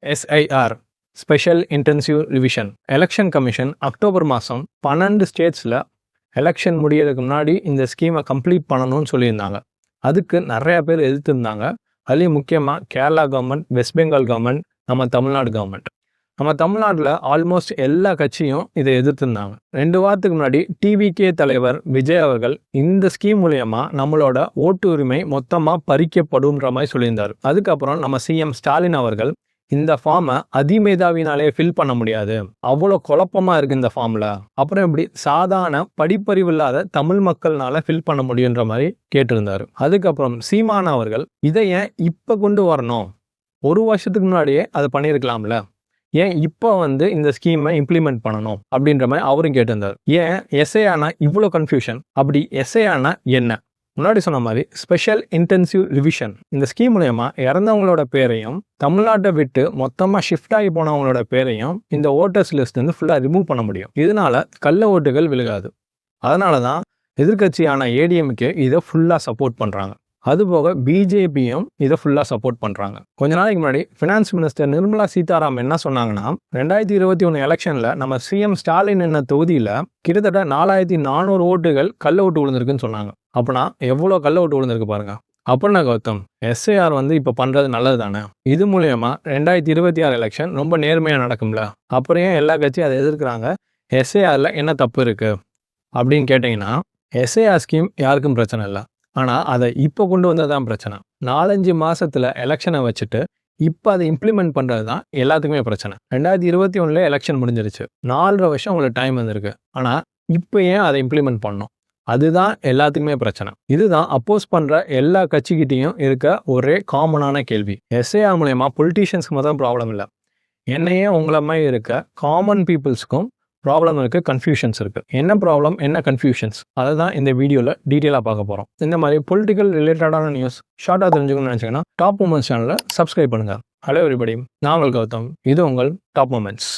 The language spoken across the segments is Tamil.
SIR special intensive revision. Election commission October மாதம் 12 ஸ்டேட்ஸில் எலெக்ஷன் முடியறதுக்கு முன்னாடி இந்த ஸ்கீமை கம்ப்ளீட் பண்ணணும்னு சொல்லியிருந்தாங்க. அதுக்கு நிறையா பேர் எதிர்த்திருந்தாங்க. அதுலேயும் முக்கியமாக Kerala government, west Bengal government, நம்ம தமிழ்நாடு கவர்மெண்ட். நம்ம தமிழ்நாட்டில் ஆல்மோஸ்ட் எல்லா கட்சியும் இதை எதிர்த்திருந்தாங்க. 2 வாரத்துக்கு முன்னாடி டிவிகே தலைவர் விஜய் அவர்கள் இந்த ஸ்கீம் மூலயமா நம்மளோட ஓட்டு உரிமை மொத்தமாக பறிக்கப்படும்ன்ற மாதிரி சொல்லியிருந்தார். அதுக்கப்புறம் நம்ம சிஎம் ஸ்டாலின் அவர்கள் இந்த ஃபார்மை அதிமேதாவினாலே ஃபில் பண்ண முடியாது, அவ்வளோ குழப்பமாக இருக்குது இந்த ஃபார்மில், அப்புறம் இப்படி சாதாரண படிப்பறிவு இல்லாத தமிழ் மக்கள்னால ஃபில் பண்ண முடியுன்ற மாதிரி கேட்டிருந்தார். அதுக்கப்புறம் சீமான் அவர்கள் இதை ஏன் இப்போ கொண்டு வரணும், 1 வருஷத்துக்கு முன்னாடியே அதை பண்ணியிருக்கலாம்ல, ஏன் இப்போ இந்த ஸ்கீமை இம்ப்ளிமெண்ட் பண்ணணும் அப்படின்ற மாதிரி அவரும் கேட்டிருந்தார். ஏன் எஸ்ஐ ஆனால் இவ்வளோ கன்ஃபியூஷன், அப்படி எஸ்ஐ ஆனால் என்ன? முன்னாடி சொன்ன மாதிரி ஸ்பெஷல் இன்டென்சிவ் ரிவிஷன். இந்த ஸ்கீம் மூலயமா இறந்தவங்களோட பேரையும் தமிழ்நாட்டை விட்டு மொத்தமாக ஷிஃப்ட் ஆகி போனவங்களோட பேரையும் இந்த ஓட்டர்ஸ் லிஸ்ட் ஃபுல்லாக ரிமூவ் பண்ண முடியும். இதனால கள்ள ஓட்டுகள் விழுகாது. அதனால தான் எதிர்கட்சியான ஏடிஎம்கே இதை ஃபுல்லாக சப்போர்ட் பண்ணுறாங்க. அதுபோக பிஜேபியும் இதை ஃபுல்லாக சப்போர்ட் பண்ணுறாங்க. கொஞ்ச நாளைக்கு முன்னாடி ஃபினான்ஸ் மினிஸ்டர் நிர்மலா சீதாராமன் என்ன சொன்னாங்கன்னா, 2021 எலெக்ஷனில் நம்ம சிஎம் ஸ்டாலின் என்ன தொகுதியில் கிட்டத்தட்ட 4400 ஓட்டுகள் கள்ள ஓட்டு விழுந்திருக்குன்னு சொன்னாங்க. அப்படின்னா எவ்வளோ கள்ள ஓட்டு விழுந்திருக்கு பாருங்க. அப்படின்னா கௌதம், எஸ்ஐஆர் இப்போ பண்ணுறது நல்லது தானே, இது மூலயமா 2026 எலெக்ஷன் ரொம்ப நேர்மையாக நடக்கும்ல, அப்புறம் ஏன் எல்லா கட்சியும் அதை எதிர்க்கிறாங்க, எஸ்ஐஆரில் என்ன தப்பு இருக்குது அப்படின்னு கேட்டிங்கன்னா, எஸ்ஐஆர் ஸ்கீம் யாருக்கும் பிரச்சனை இல்லை. ஆனால் அதை இப்போ கொண்டு வந்தது தான் பிரச்சனை. 4-5 மாதத்தில் எலெக்ஷனை வச்சுட்டு இப்போ அதை இம்ப்ளிமெண்ட் பண்ணுறது தான் எல்லாத்துக்குமே பிரச்சனை. 2021 எலெக்ஷன் முடிஞ்சிருச்சு, 4.5 வருஷம் உங்களுக்கு டைம் வந்திருக்கு. ஆனால் இப்போ ஏன் அதை இம்ப்ளிமெண்ட் பண்ணணும், அதுதான் எல்லாத்துக்குமே பிரச்சனை. இதுதான் அப்போஸ் பண்ணுற எல்லா கட்சிக்கிட்டையும் இருக்க ஒரே காமனான கேள்வி. எஸ்ஐஆர் மூலயமா பொலிட்டீஷியன்ஸ்க்கு மட்டும் ப்ராப்ளம் இல்லை, என்னையே உங்களை மாதிரி இருக்க காமன் பீப்புள்ஸ்க்கும் ப்ராப்ளம் இருக்குது, கன்ஃபியூஷன்ஸ் இருக்குது. என்ன ப்ராப்ளம், என்ன கன்ஃபியூஷன்ஸ், அதை தான் இந்த வீடியோவில் டீட்டெயிலாக பார்க்க போகிறோம். இந்த மாதிரி பொலிட்டிக்கல் ரிலேட்டடான நியூஸ் ஷார்ட்டாக தெரிஞ்சுக்கணும்னு நினச்சிங்கன்னா டாப் மூமெண்ட்ஸ் சேனலை சப்ஸ்கிரைப் பண்ணுங்கள். ஹலோ எவ்ரிபடி, நான் உங்கள் கௌதம், இது உங்கள் டாப் மூமெண்ட்ஸ்.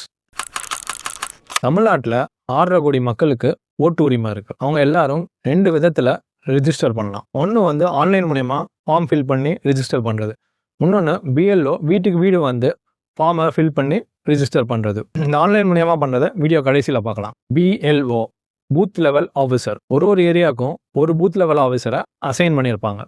தமிழ்நாட்டில் 6.5 கோடி மக்களுக்கு ஓட்டு உரிமை இருக்குது. அவங்க எல்லாரும் 2 விதத்தில் ரிஜிஸ்டர் பண்ணலாம். ஒன்று ஆன்லைன் மூலயமா ஃபார்ம் ஃபில் பண்ணி ரிஜிஸ்டர் பண்ணுறது, இன்னொன்று பிஎல்ஓ வீட்டுக்கு வீடு ஃபார்மை ஃபில் பண்ணி ரிஜிஸ்டர் பண்ணுறது. இந்த ஆன்லைன் மூலியமாக பண்ணுறதை வீடியோ கடைசியில் பார்க்கலாம். பிஎல்ஓ பூத் லெவல் ஆஃபீஸர், ஒரு ஏரியாவுக்கும் ஒரு பூத் லெவல் ஆஃபீஸரை அசைன் பண்ணியிருப்பாங்க.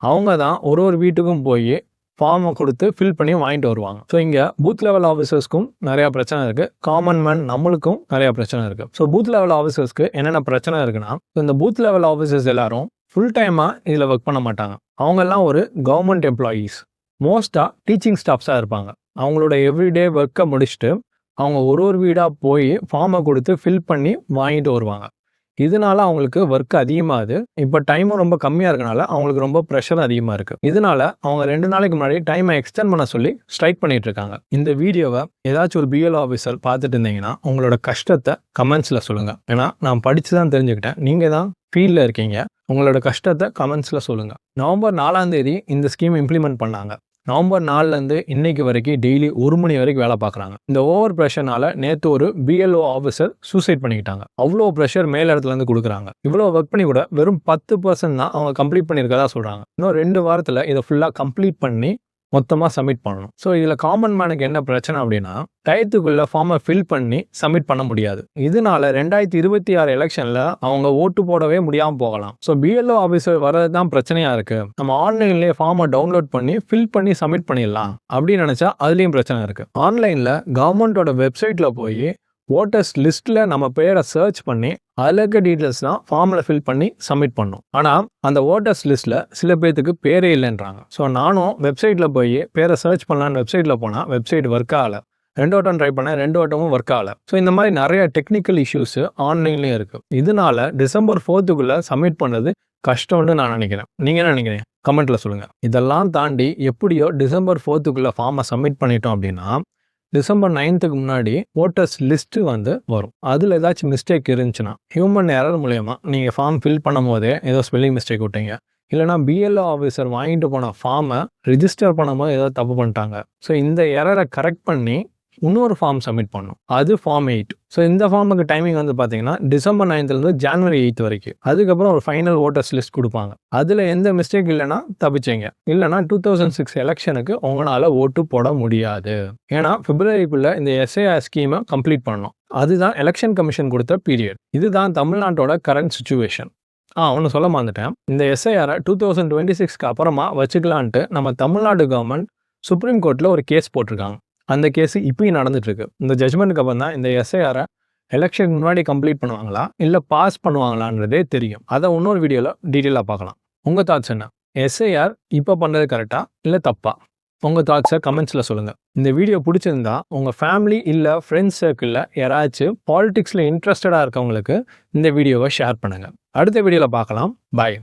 அவங்க தான் ஒரு வீட்டுக்கும் போய் ஃபார்மை கொடுத்து ஃபில் பண்ணி வாங்கிட்டு வருவாங்க. ஸோ இங்கே பூத் லெவல் ஆஃபீஸர்ஸ்க்கும் நிறையா பிரச்சனை இருக்குது, காமன் மேன் நம்மளுக்கும் நிறையா பிரச்சனை இருக்குது. ஸோ பூத் லெவல் ஆஃபீஸர்ஸ்க்கு என்னென்ன பிரச்சனை இருக்குன்னா, இந்த பூத் லெவல் ஆஃபீஸர்ஸ் எல்லாரும் ஃபுல் டைமாக இதில் ஒர்க் பண்ண மாட்டாங்க. அவங்கெல்லாம் ஒரு கவர்மெண்ட் எம்ப்ளாயீஸ், மோஸ்ட்டாக டீச்சிங் ஸ்டாஃப்ஸாக இருப்பாங்க. அவங்களோட எவ்ரிடே ஒர்க்கை முடிச்சுட்டு அவங்க ஒரு வீடாக போய் ஃபார்மை கொடுத்து ஃபில் பண்ணி வாங்கிட்டு வருவாங்க. இதனால அவங்களுக்கு ஒர்க் அதிகமாகுது. இப்போ டைமும் ரொம்ப கம்மியாக இருக்கனால அவங்களுக்கு ரொம்ப ப்ரெஷர் அதிகமாக இருக்குது. இதனால அவங்க 2 நாளைக்கு முன்னாடி டைமை எக்ஸ்டெண்ட் பண்ண சொல்லி ஸ்ட்ரைக் பண்ணிட்டு இருக்காங்க. இந்த வீடியோவை ஏதாச்சும் ஒரு பிஎல்ஓ ஆஃபீஸர் பார்த்துட்டு இருந்தீங்கன்னா உங்களோட கஷ்டத்தை கமெண்ட்ஸில் சொல்லுங்கள். ஏன்னா நான் படித்து தான் தெரிஞ்சுக்கிட்டேன், நீங்கள் தான் ஃபீல்டில் இருக்கீங்க, உங்களோட கஷ்டத்தை கமெண்ட்ஸில் சொல்லுங்கள். நவம்பர் 4ஆம் தேதி இந்த ஸ்கீம் இம்ப்ளிமெண்ட் பண்ணாங்க. நவம்பர் 4லேருந்து இன்னைக்கு வரைக்கும் டெய்லி 1 மணி வரைக்கும் வேலை பார்க்குறாங்க. இந்த ஓவர் ப்ரெஷர்னால நேற்று ஒரு பிஎல்ஓ ஆஃபீஸர் சூசைட் பண்ணிக்கிட்டாங்க. அவ்வளோ ப்ரெஷர் மேல் இடத்துலேருந்து கொடுக்குறாங்க. இவ்வளோ ஒர்க் பண்ணி கூட வெறும் 10% தான் அவங்க கம்ப்ளீட் பண்ணியிருக்கதா சொல்கிறாங்க. இன்னும் 2 வாரத்தில் இதை ஃபுல்லாக கம்ப்ளீட் பண்ணி மொத்தமாக சப்மிட் பண்ணணும். ஸோ இதில் காமன் மேனுக்கு என்ன பிரச்சனை அப்படின்னா, டயத்துக்குள்ளே ஃபார்மை ஃபில் பண்ணி சப்மிட் பண்ண முடியாது. இதனால 2026 எலெக்ஷனில் அவங்க ஓட்டு போடவே முடியாமல் போகலாம். ஸோ பிஎல்ஓ ஆஃபீஸர் வர்றது தான் பிரச்சனையாக இருக்குது. நம்ம ஆன்லைன்லேயே ஃபார்மை டவுன்லோட் பண்ணி ஃபில் பண்ணி சப்மிட் பண்ணிடலாம் அப்படின்னு நினச்சா அதுலேயும் பிரச்சனை இருக்குது. ஆன்லைனில் கவர்மெண்ட்டோட வெப்சைட்டில் போய் ஓட்டர்ஸ் லிஸ்ட்டில் நம்ம பேரை சர்ச் பண்ணி அதில் இருக்க டீட்டெயில்ஸ் தான் ஃபார்மில் ஃபில் பண்ணி சப்மிட் பண்ணோம். ஆனால் அந்த ஓட்டர்ஸ் லிஸ்ட்டில் சில பேர்த்துக்கு பேரே இல்லைன்றாங்க. ஸோ நானும் வெப்சைட்டில் போய் பேரை சர்ச் பண்ணலான்னு வெப்சைட்டில் போனால் வெப்சைட் ஒர்க் ஆகலை. 2 வட்டம் ட்ரை பண்ணேன், 2 வட்டமும் ஒர்க் ஆகலை. ஸோ இந்த மாதிரி நிறைய டெக்னிக்கல் இஷ்யூஸ் ஆன்லைன்லேயும் இருக்குது. இதனால டிசம்பர் 4க்குள்ளே சப்மிட் பண்ணுறது கஷ்டம்னு நான் நினைக்கிறேன். நீங்கள் என்ன நினைக்கிறீங்க? கமெண்ட்டில் சொல்லுங்கள். இதெல்லாம் தாண்டி எப்படியோ டிசம்பர் 4க்குள்ளே ஃபார்மை சப்மிட் பண்ணிட்டோம் அப்படின்னா டிசம்பர் 9க்கு முன்னாடி ஓட்டர்ஸ் லிஸ்ட்டு வரும். அதில் ஏதாச்சும் மிஸ்டேக் இருந்துச்சுன்னா ஹியூமன் எரர் மூலயமா நீங்கள் ஃபார்ம் ஃபில் பண்ணும் போதே ஏதோ ஸ்பெல்லிங் மிஸ்டேக் விட்டீங்க, இல்லைனா பிஎல்ஓ ஆஃபீஸர் வாங்கிட்டு போன ஃபார்மை ரிஜிஸ்டர் பண்ணும்போது ஏதோ தப்பு பண்ணிட்டாங்க. ஸோ இந்த எரரை கரெக்ட் பண்ணி இன்னொரு ஃபார்ம் சப்மிட் பண்ணணும். அது ஃபார்ம் 8. ஸோ இந்த ஃபார்முக்கு டைமிங் வந்து பார்த்தீங்கன்னா டிசம்பர் 9th ஜனவரி 8 வரைக்கும். அதுக்கப்புறம் ஒரு ஃபைனல் ஓட்டர்ஸ் லிஸ்ட் கொடுப்பாங்க. அதில் எந்த மிஸ்டேக் இல்லைன்னா தப்பிச்சிங்க. இல்லைனா 2006 எலெக்ஷனுக்கு உங்களால் ஓட்டு போட முடியாது. ஏன்னா பிப்ரவரிக்குள்ளே இந்த எஸ்ஐஆர் ஸ்கீமை கம்ப்ளீட் பண்ணணும். அதுதான் எலெக்ஷன் கமிஷன் கொடுத்த பீரியட். இதுதான் தமிழ்நாட்டோட கரண்ட் சுச்சுவேஷன். ஒன்று சொல்ல மறந்துட்டேன். இந்த எஸ்ஐஆரை 2026க்கு அப்புறமா வச்சுக்கலான்ட்டு நம்ம தமிழ்நாடு கவர்மெண்ட் சுப்ரீம் கோர்ட்டில் ஒரு கேஸ் போட்டிருக்காங்க. அந்த கேஸ் இப்பயும் நடந்துட்டுருக்கு. இந்த ஜட்மெண்ட்டுக்கு அப்புறம் தான் இந்த எஸ்ஐஆரை எலெக்ஷனுக்கு முன்னாடி கம்ப்ளீட் பண்ணுவாங்களா இல்லை பாஸ் பண்ணுவாங்களான்றதே தெரியும். அதை இன்னொரு வீடியோவில் டீட்டெயிலாக பார்க்கலாம். உங்கள் தாட்ஸ் என்ன? எஸ்ஐஆர் இப்போ பண்ணுறது கரெக்டாக இல்லை தப்பா? உங்கள் தாட்ஸை கமெண்ட்ஸில் சொல்லுங்கள். இந்த வீடியோ பிடிச்சிருந்தா உங்கள் ஃபேமிலி இல்லை ஃப்ரெண்ட்ஸ் சர்க்கிளில் யாராச்சும் பாலிடிக்ஸில் இன்ட்ரெஸ்டடாக இருக்கவங்களுக்கு இந்த வீடியோவை ஷேர் பண்ணுங்கள். அடுத்த வீடியோவில் பார்க்கலாம். பாய்.